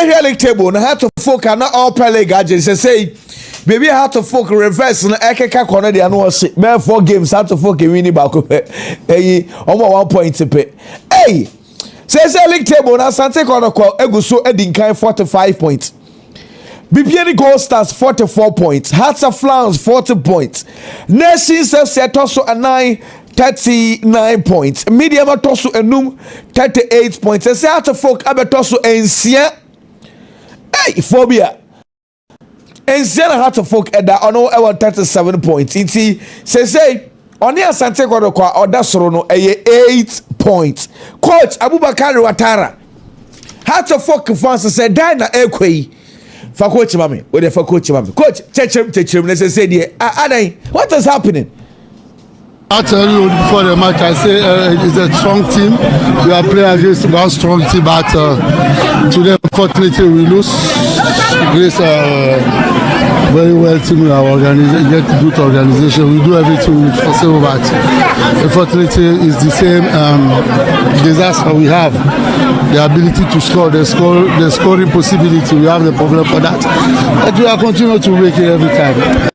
here league table na Hearts of Folk na all league agents say baby Hearts of Folk reverse na ekeka corner dey no say be 4 games Hearts of Folk win back eh omo 1 point pe hey say league table na Asante Kotoko eguso edinkan 45 points BPN Gold Stars 44 points Hearts of Flowers 40 points Nations FC Toso a 39 points Medium Toso enum 38 points say Hearts of Folk abetoso ensia hey phobia ensia na Hearts of Folk eda ono e 37 points iti say oni Asante Kotoko oda soro no eye 8 points coach Abubakar Watara Hearts of Folk fans say die na ekwei for coach mami we dey for coach mami coach chechem let's say there adai what is happening. I tell you before the match, I say it's a strong team. We are playing against one strong team, but today, unfortunately, we lose. Against very well team, we are get good organization. We do everything possible, but unfortunately, it's the same disaster we have. The ability to score, the scoring possibility, we have the problem for that. But we are continuing to make it every time.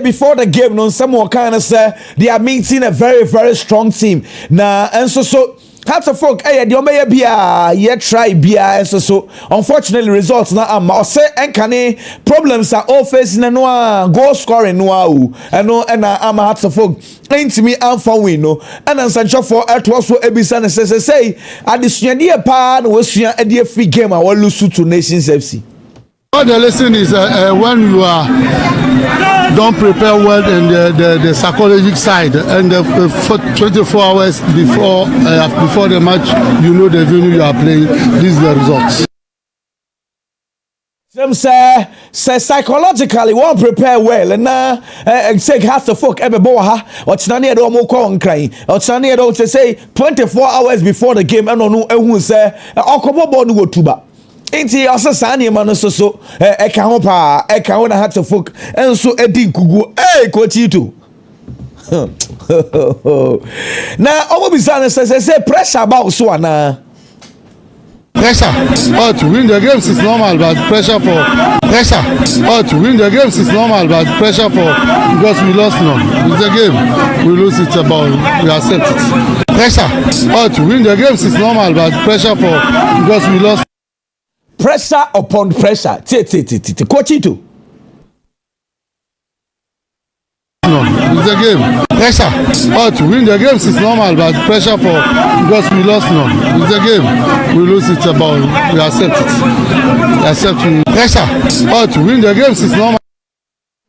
Before the game, no, someone kind of say they are meeting a very, very strong team. Nah, and so Hearts of Folk, the Omega Bia, yet try Bia, and so unfortunately, results now am say and can problems are all facing a noir goal scoring noir, and no, and I'm Hearts of Folk. Ain't me and for we no, and I'm Sancho for it was what Ebison says say, at the Shandia Pan was a dear free game. I will lose to Nations FC. What the lesson is when you don't prepare well in the psychological side and 24 hours before the match, you know the venue you are playing. These are the results. Them say psychologically won't prepare well and now say Hearts of Folk ebe bo ha what's na near do mo kwa nkran what's na near do say 24 hours before the game and no ehun say okobo bo no go tuba. Inti also sani man so e ka ho pa e ka ho na Hearts of Folk enso edi nkugu coach itu na omo bisana say pressure about so ana pressure to win the games is normal but pressure to win the games is normal but pressure because we lost none. It's a game, we lose it about we accept it. Pressure to win the games is normal but pressure because we lost. Pressure upon pressure. Coach itu. No, it's a game. Pressure to win the games is normal, but pressure because we lost none. It's a game. We lose it about we accept it. Pressure to win the games is normal.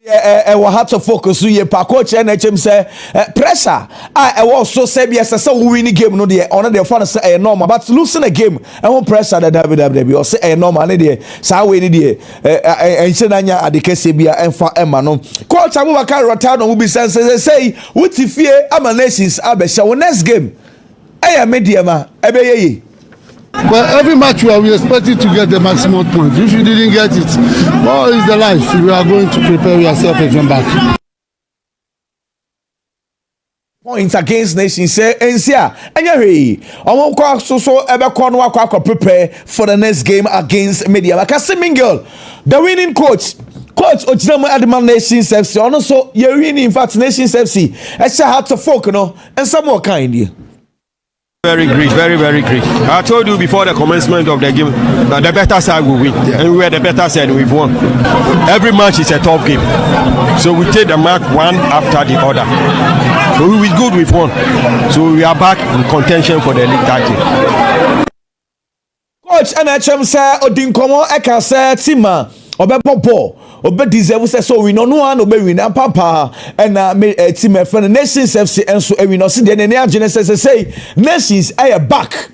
We had to focus on your coach and HM say pressure. I was so say yes, so we win the game. No, the honor the fun say normal, but losing a game, I want pressure that WWE or say normal. Ne so we need the ensenanya adikese bia emfa ema no. Coach Abubakar Rotano will be say what if fear Nations abesha next game. Media ma ebeye. But every match we expect you to get the maximum points. If you didn't get it, what is the life? You are going to prepare yourself and come back. Points against Nations say ensia enyewe omo kwa so ebe ko no akwa prepare for the next game against Media. Like Mingel, the winning coach Ochinamu Adman Nations FC ono so ye winning in fact Nations FC e Hearts of Folk no and some more kind here. Very great, very, very great. I told you before the commencement of the game that the better side will win. And we were the better side, we've won. Every match is a tough game. So we take the mark one after the other. So we were good, we've won. So we are back in contention for the league title. Coach NHM say Odinkomo Eka say Tima Obepopo Obe deserve say so we no one obe win and papa and team friend Nations FC and so we no see the Nigerian Genesis say Nations are back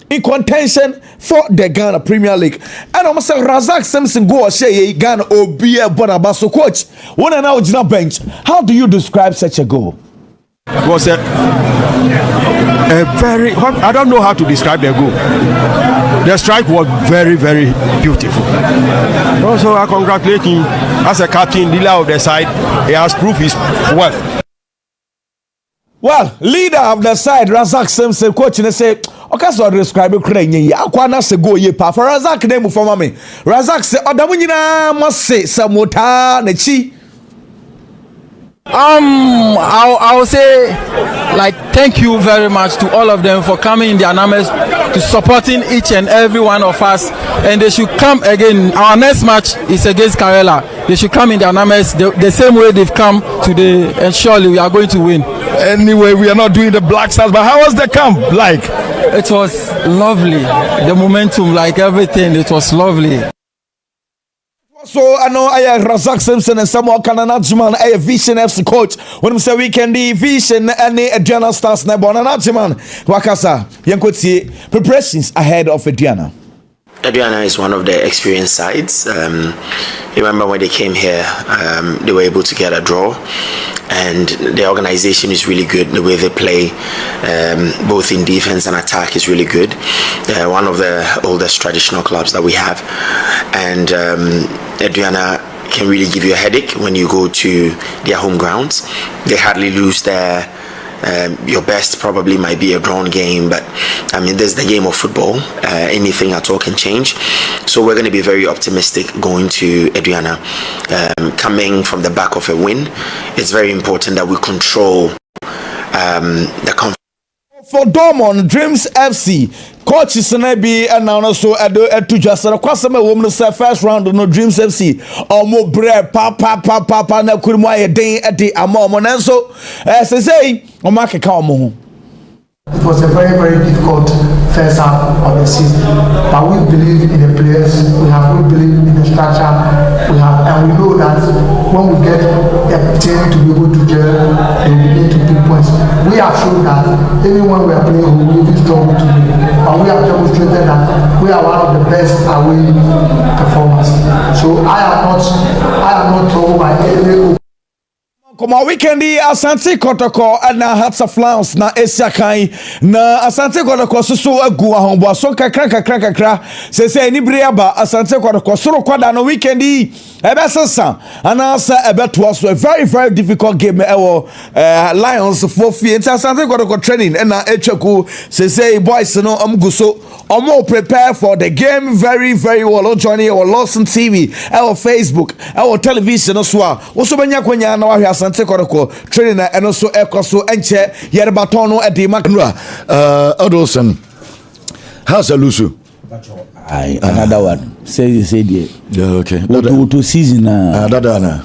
in contention for the Ghana Premier League. And almost say Razak Simpson go say Ghana obi e bonaba. So coach, when I now on bench, how do you describe such a goal? It was a very, I don't know how to describe the goal. The strike was very, very beautiful. Also, I congratulate him as a captain, leader of the side. He has proved his worth. Well, leader of the side, Razak Simpson, coach, and say, okay, so describe Ukraine. Aquana se go ye pa for Razak name for me. Razak say, Odamunina must say, Samota, Nechi. I'll say, like, thank you very much to all of them for coming in their numbers to supporting each and every one of us, and they should come again. Our next match is against Karela. They should come in their numbers the same way they've come today, and surely we are going to win. Anyway, we are not doing the Black Stars, but how was the camp like? It was lovely. The momentum, like everything, it was lovely. So I know I Razak Simpson and Samuel Kananajiman, I Vision FC coach. When we say weekend Vision and Aduana Stars na Bonanajiman. Wakasa, Yankoti preparations ahead of Aduana. Aduana is one of the experienced sides. Remember when they came here, they were able to get a draw, and the organization is really good. The way they play, both in defense and attack, is really good. One of the oldest traditional clubs that we have, and Aduana can really give you a headache when you go to their home grounds. They hardly lose there. Your best probably might be a drawn game, but I mean, there's the game of football. Anything at all can change. So we're going to be very optimistic going to Aduana. Coming from the back of a win, it's very important that we control the confidence. For Dortmund, Dreams FC, coach is gonna be announced so at to just a customer woman say first round no Dreams FC or more bread papa na kurma a day at the amon so as I say on market come. It was a very, very difficult first half of the season, but we believe in the players, we believe in the structure, and we know that when we get a team to be able to gel, they will begin to pick points. We have shown that even when we are playing, we will be strong to win, and we have demonstrated that we are one of the best away performers. So I am not troubled by any. Come on, weekend Asante Kotoko na Hearts of Lions na Asia Kai na Asante Kotoko so agu ahombo so kakra se ni briaba Asante Kotoko so kwada no weekend ebe sesa anasa ebe to so a very, very difficult game Lions for fie Asante Kotoko training na etwaku se boys no amguso omo prepare for the game very, very well. Joining our Lawson TV, our Facebook, our television so also benya kwanya na wahwe Asante Kotoko training and also ekoso enche yere baton no edi makra Adolson, how's a lusu? Another one. Say there. Yeah, okay. To season Dadana.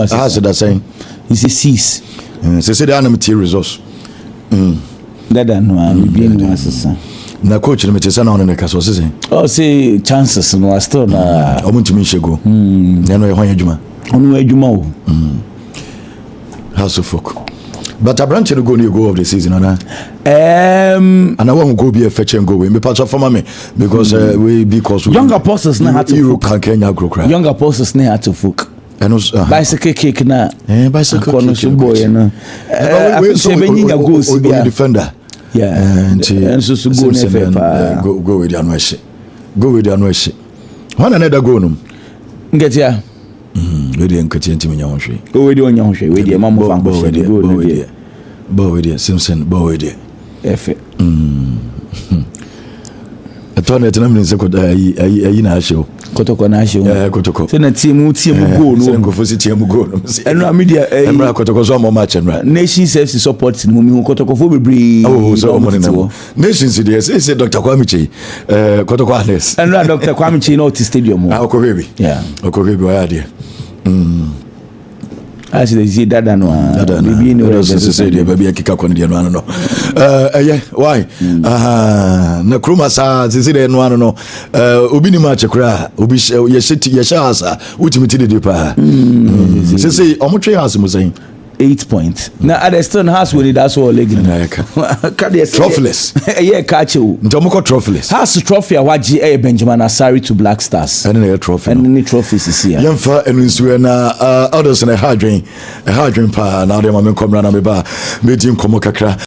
How's that saying? It's a cease. Say the anonymity resource. Dadana, we be in assassin. Na coach na metesa na onene kaso sese. Oh, say chances no still na omuntimi nhego. Na no ye hwan adwuma. Onu adwuma o. House of folk. But a branch to go near goal of the season, and I won't go be a fetch and go. We patch up for me because because younger apostles now had to Europe can Kenya grow crap. Younger apostles now had to folk. And also bicycle kick na. Bicycle kick boy na. So defender. Yeah. And so go with the Anweshi. Go with the Anweshi. One another go no. Get ya. We didn't continue to me. Go with you on your way. With your mama fan. Bo with you. Simpson. Bo with you. Efe. A tournament na mini sekota ayi na show. Kotoko na show. Kotoko. Say na team go no. Go for team go no. Eno media Emra Kotoko so mo match enra. Nations FC support mu mi Kotoko fo bebre. Oh so mo na. Nations dey say Dr. Kwame Chi. Kotoko Harness. Enra Dr. Kwame Chi no stadium. Okobebi. Yeah. Okobebi wa there. As they see that no bibi no say dey baby akika kon dey no no. Why? Na kroma sa say dey no no. Obi ni match kra obi ye shasa ultimate dey pa. Say omotwe house mo say 8 points. Now at the stone house with it, that's all leg. Trophyless. Yeah, catch you. Ntomoko trophyless. House trophy awaji Benjamin Asari to Black Stars. And a trophy. And any trophies is here. Yamfa and Winsuena others in a hard drink pa now the moment come run me ba meeting komo kakra.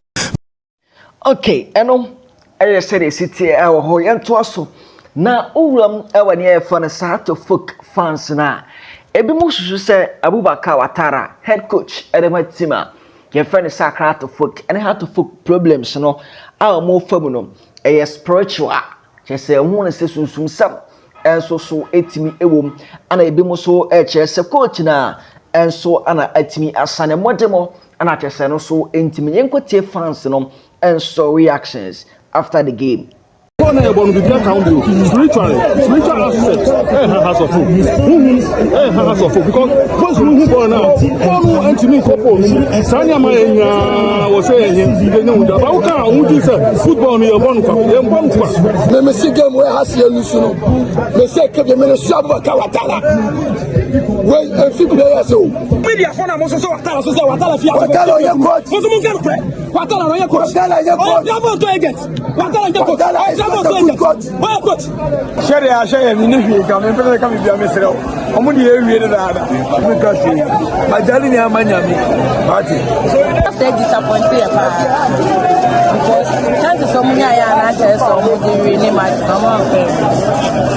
Okay, eno I said a city our ho yanto aso. Na uram ewa ne fa na Sato folk fans na. Ebi mu susu se Abubakar Watara head coach Edema Tima your friend is heart to folk and how to folk problems no our more feminine a spiritual just say one is some and so etimi ewom ana ebi mo so chese coach na and so ana etimi asane modemo ana chese no so entimi yenkotie fans no and so reactions after the game. Spiritual aspect has of food. Has of food because once we born now, all and to me couple Sanya was saying but how can we say football in your born the Messi game where has you listen me say ke me no sabo Watala when a few players so media phone am so Watala fi Watala your coach so mo get Watala your coach Watala to agent Watala coach. Shere ya shere ni nifi ka me pele ka me bia me sere o mo di ewie de dada me ka si majali ni amanya mi party so disappointed because chances so many ya na je so mo di really match no more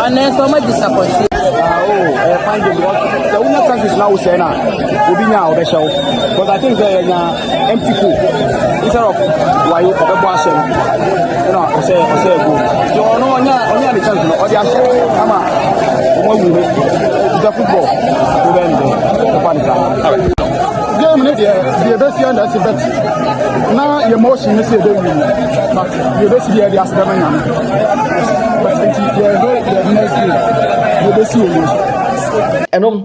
and then so much disappointed find the the winner chances now say na obi nya o be show but I think they na empty pool instead of why you be boss no I say go so no onya the chance no o dia say ama o wu the football to then the partizan game ne the best and that's bet na emotion is the win but the best the as the man but the next game the best enom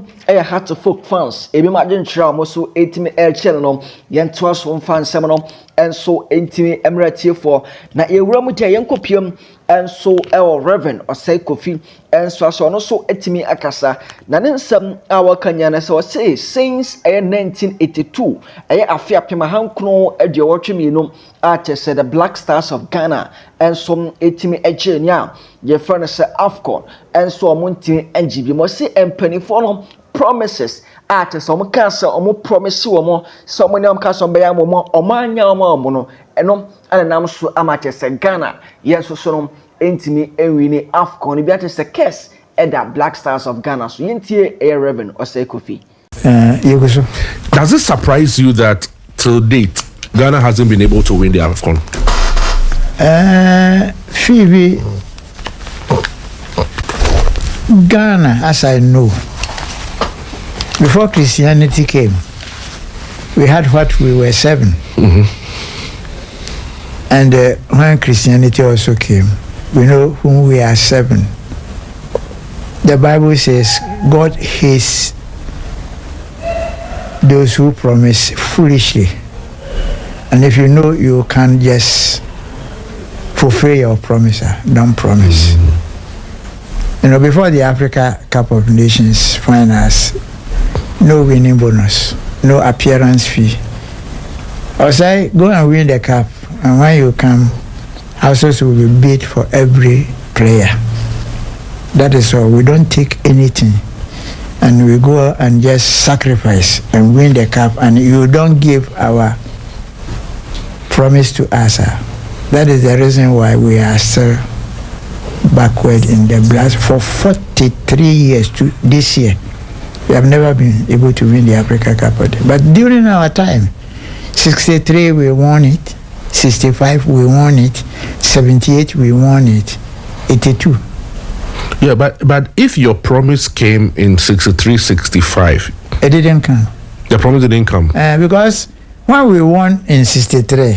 heart to folk fans ebi ma dwen twa mo so etimi channel no yento aso fan sem no enso entimi emratie for na ewura mu tie yenkopiam enso Reverend Osei Kofi enso aso no so etimi akasa na ne nsam awakanya na so say since 1982 afia pema hankno aduwotwe no said the Black Stars of Ghana enso etimi enya ye friend say AFCON enso omonti NGB mo say empanifo no promises some cancer or promise you more someone am cancer by more or manya mono and nam so amateur Ghana yes so intimi ewini AFCON bi atese curse at that Black Stars of Ghana so yintie Reverend Osei Kofi. Does it surprise you that till date Ghana hasn't been able to win the AFCON? Phoebe, Ghana, as I know, before Christianity came, we had what we were 7. And when Christianity also came, we know whom we are 7. The Bible says God hates those who promise foolishly. And if you know you can just fulfill your promise, don't promise. You know, before the Africa Cup of Nations finals, no winning bonus, no appearance fee. I say, go and win the cup, and when you come, houses will be bid for every player. That is all. We don't take anything, and we go and just sacrifice and win the cup, and you don't give our promise to us. That is the reason why we are still backward in the blast for 43 years to this year. We have never been able to win the Africa Cup. But during our time, 63 we won it, 65 we won it, 78 we won it, 82. Yeah, but if your promise came in 63, 65... It didn't come. The promise didn't come? Because when we won in 63,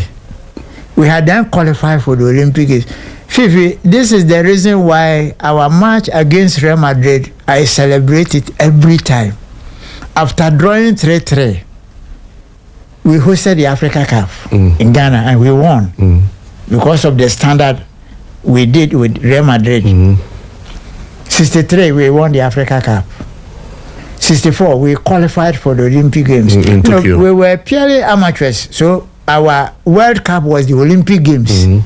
we had then qualified for the Olympic Games. Fifi, this is the reason why our match against Real Madrid, I celebrate it every time. After drawing 3-3, we hosted the Africa Cup in Ghana and we won because of the standard we did with Real Madrid. 63, we won the Africa Cup. 64, we qualified for the Olympic Games. In Tokyo. We were purely amateurs, so our World Cup was the Olympic Games.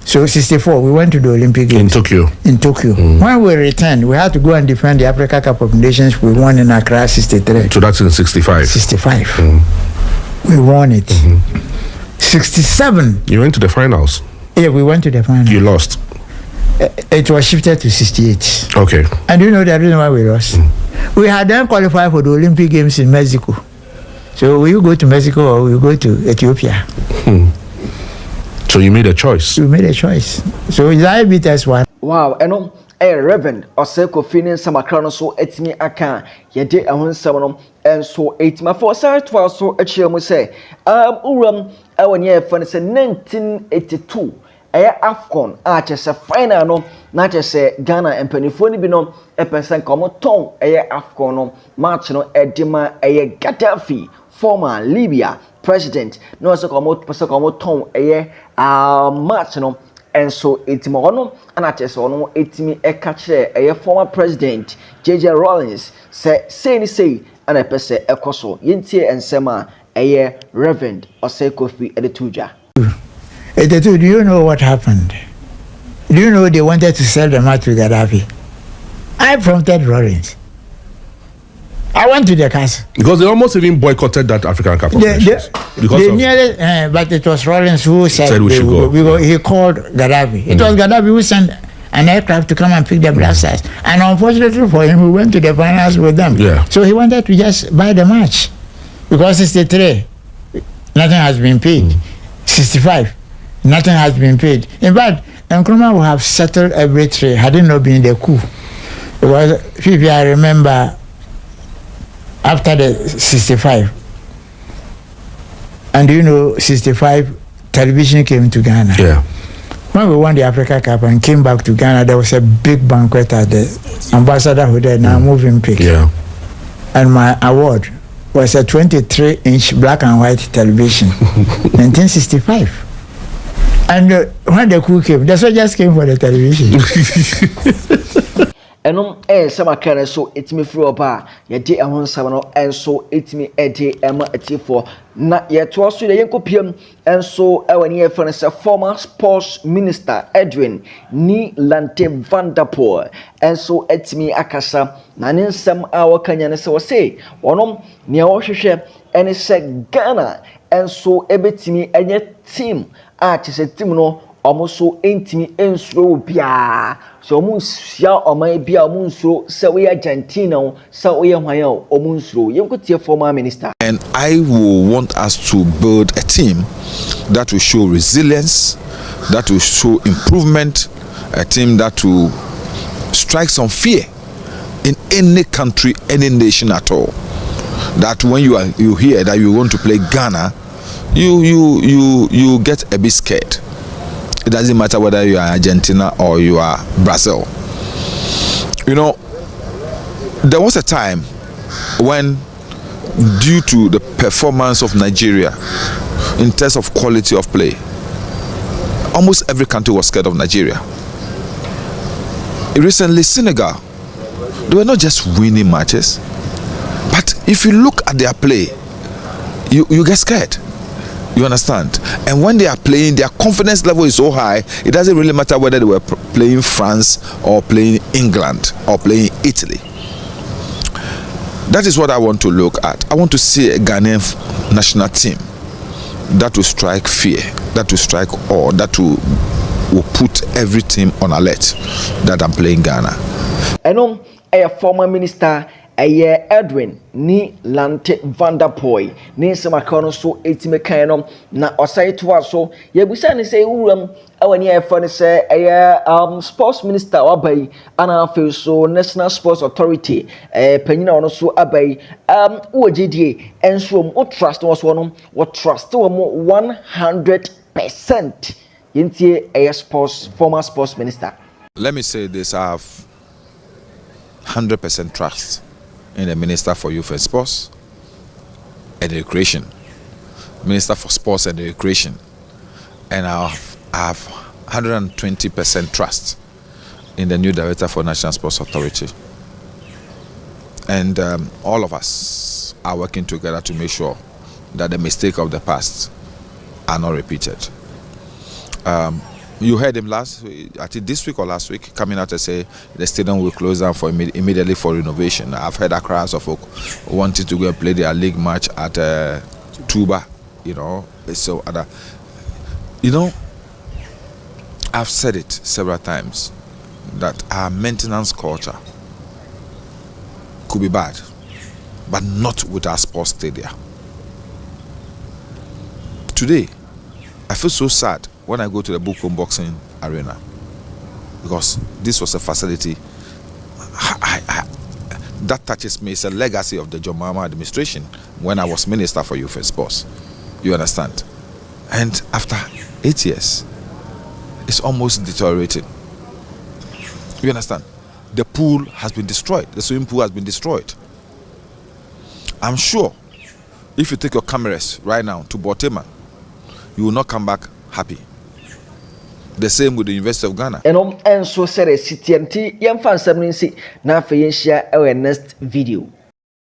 So 64, we went to the Olympic Games. In Tokyo. When we returned, we had to go and defend the Africa Cup of Nations. We won in Accra 63. So that's in 65? 65. We won it. 67. You went to the finals? Yeah, we went to the finals. You lost? It was shifted to 68. Okay. And do you know the reason why we lost? We had then qualified for the Olympic Games in Mexico. So will you go to Mexico or will you go to Ethiopia? So you made a choice. You made a choice. So I beat us one. Wow, and Reverend Oseko Finin Samakrano so etimi aka yede ehun nsem no enso etima for sare to so achie mu say uram awani e fa ne 1982 AFCON a chese final no na chese Ghana empanifo ni bi no epesen komo ton AFCON no match no edima Gaddafi former Libya president no so komo ton match no. And so etimi ono ana chese ono etimi catch former president JJ Rawlings say ana pese ekoso yentie ensema Reverend Oseko Fi Edetuja. Do you know what happened? Do you know they wanted to sell the match to Gaddafi? I prompted Rawlings. I went to the council. Because they almost even boycotted that African Cup of Nations. But it was Rawlings who said we should go. He called Gaddafi. It was Gaddafi who sent an aircraft to come and pick the Black Stars. And unfortunately for him, we went to the finals with them. Yeah. So he wanted to just buy the match. Because 63, nothing has been paid. 65, nothing has been paid. In fact, Nkrumah would have settled every trade had it not been the coup. Because if I remember, after the 65, and 65, television came to Ghana. Yeah. When we won the Africa Cup and came back to Ghana, there was a big banquet at the Ambassador Hotel, now moving pic. Yeah. And my award was a 23-inch black and white television, 1965. And when the coup came, the soldiers came for the television. Sama kane so etimi free oba ye de ehon sama no enso etimi ede ema etifo na ye to so de yenkopiem enso ewani ye fane se former sports minister Edwin Nilante van der Poel enso etimi akasa na ne nsem a wakanya ne se wo say wonom ne wo hwehwe ene se Ghana enso ebetimi enye team a chese team no omoso entimi ensuro bia so omunsia oman bia omunsuro se we Argentina se we hwan omunsuro yenkotie former minister. And I will want us to build a team that will show resilience, that will show improvement, a team that will strike some fear in any country, any nation at all. That when you hear that you want to play Ghana, you get a bit scared. It doesn't matter whether you are Argentina or you are Brazil. There was a time when, due to the performance of Nigeria in terms of quality of play, almost every country was scared of Nigeria. Recently, Senegal, they were not just winning matches, but if you look at their play, you get scared. You understand? And when they are playing, their confidence level is so high, it doesn't really matter whether they were playing France or playing England or playing Italy. That is what I want to look at. I want to see a Ghanaian national team that will strike fear, that will strike awe, that will put every team on alert that I'm playing Ghana. And a former minister Edwin Nilante van der Poel ne nsema ka so etime kan no na osai to aso ye busa ne say wuram awani afa ne say sports minister wabai ana afi so National Sports Authority panyina ono so abai wogedie enso o trust was one what trust wo 100% yentie sports former sports minister. Let me say this, I have 100% trust in the Minister for Youth and Sports and Recreation, Minister for Sports and Recreation, and I have 120% trust in the new Director for National Sports Authority. And all of us are working together to make sure that the mistakes of the past are not repeated. You heard him I think this week or last week, coming out to say the stadium will close down for immediately for renovation. I've heard a crowd of folk wanting to go and play their league match at Tuba, So I've said it several times that our maintenance culture could be bad, but not with our sports stadia. today, I feel so sad when I go to the Bukom Boxing Arena because this was a facility that touches me. It's a legacy of the John Mahama administration when I was Minister for Youth and Sports. You understand? And after 8 years, it's almost deteriorating. You understand? The pool has been destroyed. The swimming pool has been destroyed. I'm sure if you take your cameras right now to Botema, you will not come back happy. The same with the University of Ghana. And so said a city and tea, young fan 70 now for next video.